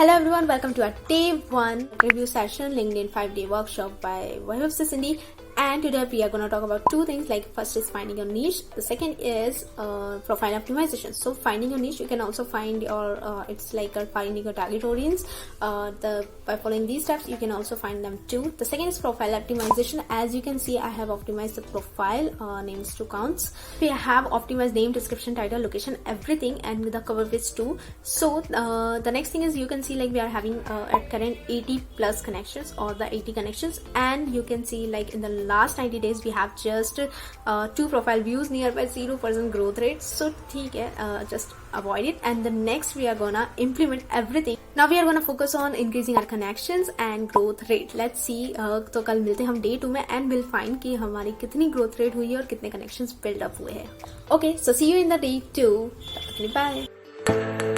Hello everyone, welcome to our day 1 review session LinkedIn 5-day workshop by Vaibhav Sisinty. And today we are going to talk about two things. Like, first is finding your niche, the second is profile optimization. So finding your niche, you can also find your it's like finding your target audience. By following these steps you can also find them too. The second is profile optimization. As you can see, I have optimized the profile named Stucounts. We have optimized name, description, title, location, everything, and the cover page too. So the next thing is, you can see like we are having at current 80 plus connections, or the 80 connections, and you can see like in the last 90 days we have just 2 profile views, nearby 0% growth rate. So ठीक है, just avoid it. And the next we are gonna implement everything. Now we are gonna focus on increasing our connections and growth rate. Let's see. तो कल मिलते हैं हम day 2 में and we'll find कि हमारी कितनी growth rate हुई है और कितने connections build up हुए हैं. Okay, so see you in the day 2. Bye.